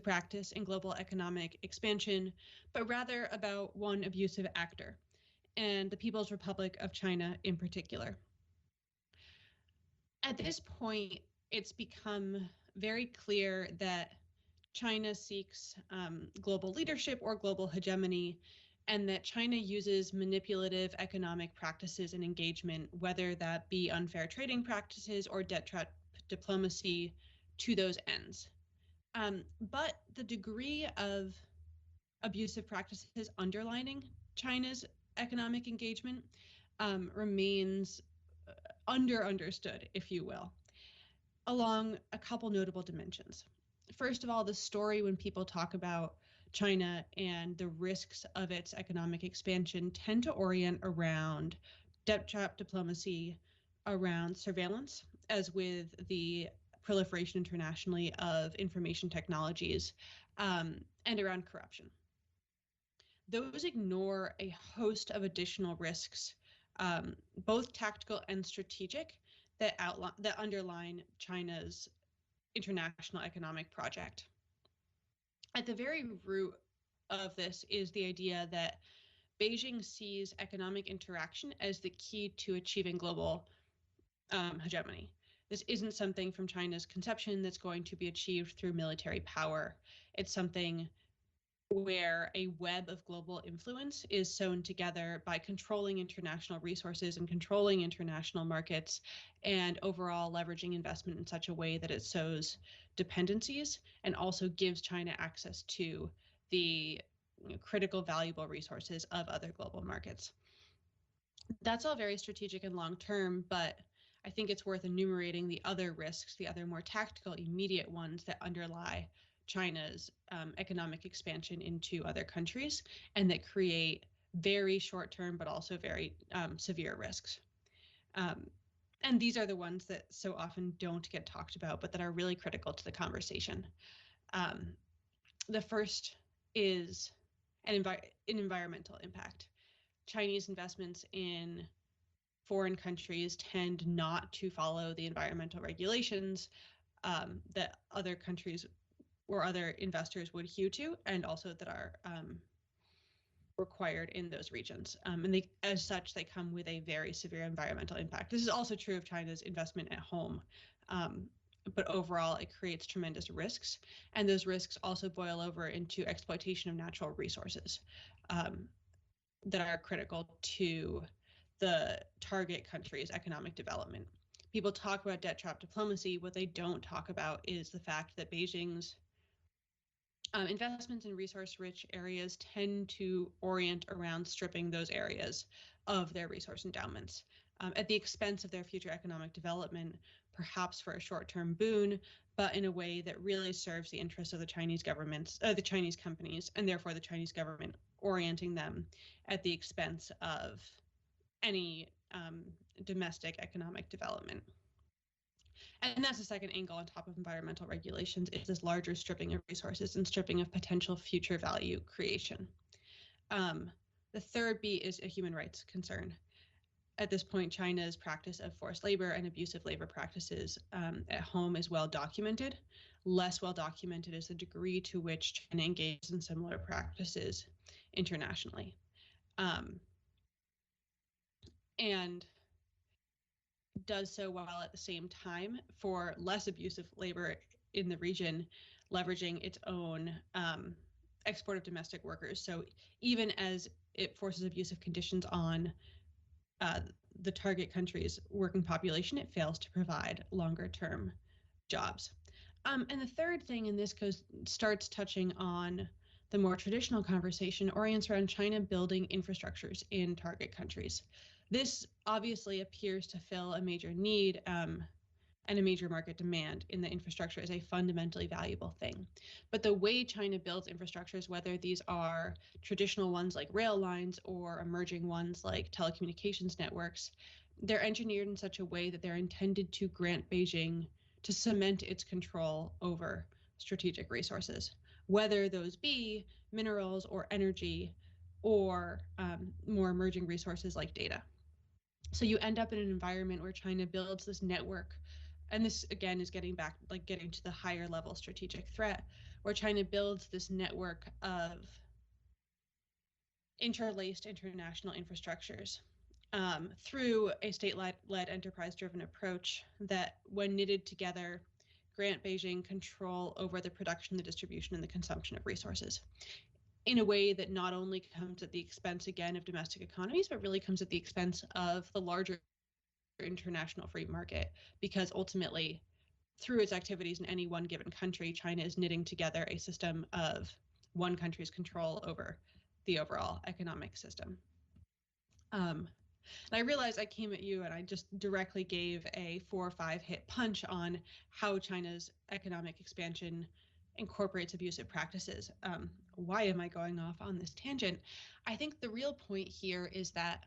abusive practice in global economic expansion, but rather about one abusive actor, and the People's Republic of China in particular. At this point, it's become very clear that China seeks global leadership or global hegemony, and that China uses manipulative economic practices and engagement, whether that be unfair trading practices or debt trap diplomacy, to those ends. But the degree of abusive practices underlining China's economic engagement remains understood, if you will, along a couple notable dimensions. First of all, the story when people talk about China and the risks of its economic expansion tend to orient around debt trap diplomacy, around surveillance, as with the proliferation internationally of information technologies, and around corruption. Those ignore a host of additional risks, both tactical and strategic, that underline China's international economic project. At the very root of this is the idea that Beijing sees economic interaction as the key to achieving global hegemony. This isn't something from China's conception that's going to be achieved through military power. It's something where a web of global influence is sewn together by controlling international resources and controlling international markets, and overall leveraging investment in such a way that it sows dependencies and also gives China access to the critical, valuable resources of other global markets. That's all very strategic and long-term, but I think it's worth enumerating the other risks, the other more tactical, immediate ones that underlie China's economic expansion into other countries, and that create very short-term but also very severe risks. And these are the ones that so often don't get talked about, but that are really critical to the conversation. The first is an environmental impact. Chinese investments in foreign countries tend not to follow the environmental regulations that other countries or other investors would hew to, and also that are required in those regions. And they, as such, they come with a very severe environmental impact. This is also true of China's investment at home. But overall, it creates tremendous risks. And those risks also boil over into exploitation of natural resources that are critical to the target country's economic development. People talk about debt trap diplomacy. What they don't talk about is the fact that Beijing's investments in resource-rich areas tend to orient around stripping those areas of their resource endowments at the expense of their future economic development, perhaps for a short-term boon, but in a way that really serves the interests of the Chinese governments, the Chinese companies, and therefore the Chinese government orienting them at the expense of any domestic economic development. And that's the second angle on top of environmental regulations, is this larger stripping of resources and stripping of potential future value creation. The third B is a human rights concern. At this point, China's practice of forced labor and abusive labor practices at home is well documented. Less well documented is the degree to which China engages in similar practices internationally. And does so while at the same time, for less abusive labor in the region, leveraging its own export of domestic workers. So even as it forces abusive conditions on the target country's working population, it fails to provide longer term jobs. And the third thing, and this starts touching on the more traditional conversation, orients around China building infrastructures in target countries. This obviously appears to fill a major need and a major market demand in the infrastructure is a fundamentally valuable thing. But the way China builds infrastructures, whether these are traditional ones like rail lines or emerging ones like telecommunications networks, they're engineered in such a way that they're intended to grant Beijing to cement its control over strategic resources, whether those be minerals or energy or more emerging resources like data. So you end up in an environment where China builds this network, and this again is getting to the higher level strategic threat, where China builds this network of interlaced international infrastructures through a state-led enterprise-driven approach that, when knitted together, grant Beijing control over the production, the distribution, and the consumption of resources in a way that not only comes at the expense, again, of domestic economies, but really comes at the expense of the larger international free market, because ultimately, through its activities in any one given country, China is knitting together a system of one country's control over the overall economic system. And I realized I came at you and I just directly gave a 4 or 5 hit punch on how China's economic expansion incorporates abusive practices. Why am I going off on this tangent? I think the real point here is that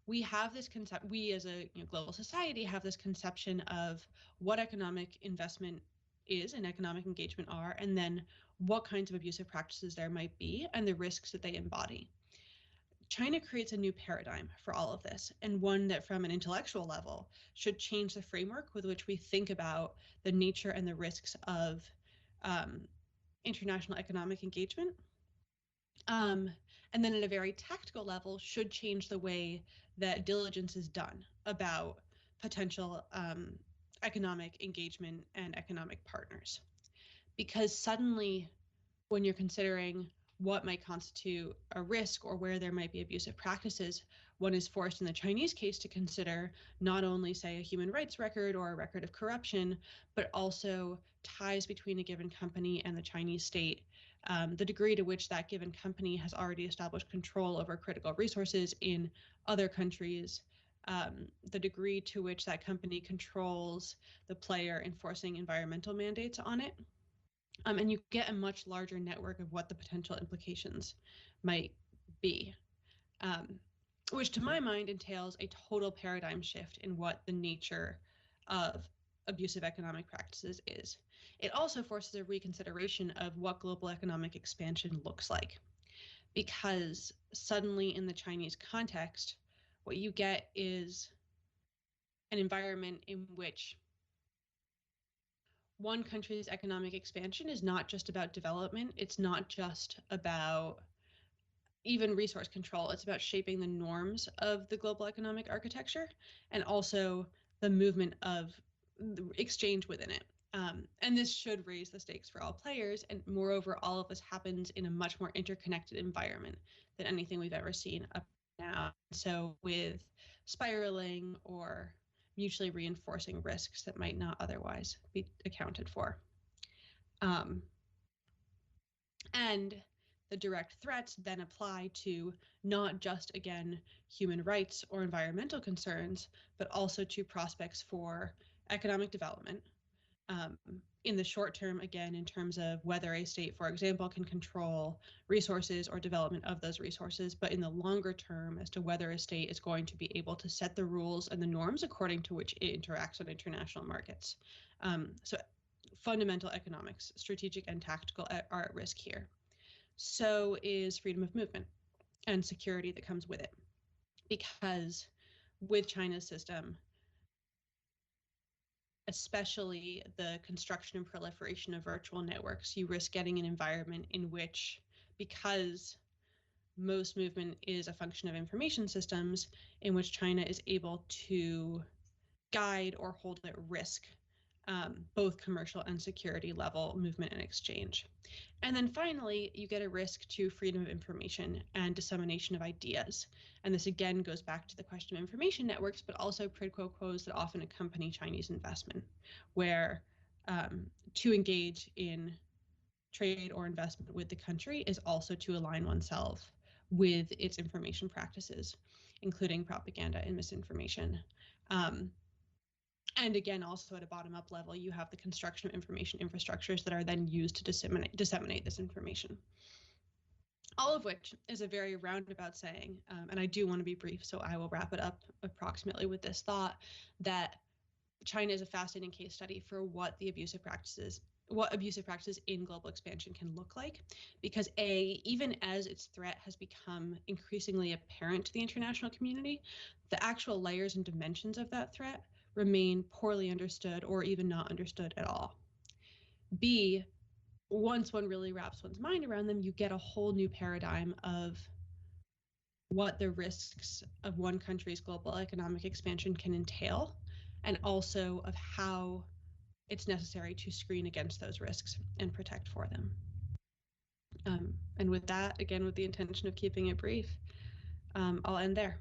we have this concept, we as a global society have this conception of what economic investment is and economic engagement are, and then what kinds of abusive practices there might be and the risks that they embody. China creates a new paradigm for all of this, and one that from an intellectual level should change the framework with which we think about the nature and the risks of international economic engagement. And then at a very tactical level should change the way that diligence is done about potential economic engagement and economic partners. Because suddenly, when you're considering what might constitute a risk or where there might be abusive practices, one is forced in the Chinese case to consider not only, say, a human rights record or a record of corruption, but also ties between a given company and the Chinese state, the degree to which that given company has already established control over critical resources in other countries, the degree to which that company controls the player enforcing environmental mandates on it. And you get a much larger network of what the potential implications might be, which to my mind entails a total paradigm shift in what the nature of abusive economic practices is. It also forces a reconsideration of what global economic expansion looks like, because suddenly in the Chinese context, what you get is an environment in which one country's economic expansion is not just about development. It's not just about even resource control. It's about shaping the norms of the global economic architecture and also the movement of the exchange within it. And this should raise the stakes for all players. And moreover, all of this happens in a much more interconnected environment than anything we've ever seen up now. So with spiraling or mutually reinforcing risks that might not otherwise be accounted for. And the direct threats then apply to not just, again, human rights or environmental concerns, but also to prospects for economic development. In the short term, again, in terms of whether a state, for example, can control resources or development of those resources, but in the longer term as to whether a state is going to be able to set the rules and the norms according to which it interacts on international markets. So fundamental economics, strategic and tactical, are at risk here. So is freedom of movement and security that comes with it. Because with China's system, especially the construction and proliferation of virtual networks, you risk getting an environment in which, because most movement is a function of information systems, in which China is able to guide or hold at risk both commercial and security level movement and exchange. And then finally, you get a risk to freedom of information and dissemination of ideas. And this again goes back to the question of information networks, but also quid pro quos that often accompany Chinese investment, where to engage in trade or investment with the country is also to align oneself with its information practices, including propaganda and misinformation. And again, also at a bottom-up level, you have the construction of information infrastructures that are then used to disseminate this information. All of which is a very roundabout saying, and I do want to be brief, so I will wrap it up approximately with this thought, that China is a fascinating case study for what abusive practices in global expansion can look like, because even as its threat has become increasingly apparent to the international community, the actual layers and dimensions of that threat remain poorly understood or even not understood at all. B, once one really wraps one's mind around them, you get a whole new paradigm of what the risks of one country's global economic expansion can entail, and also of how it's necessary to screen against those risks and protect for them. And with that, again, with the intention of keeping it brief, I'll end there.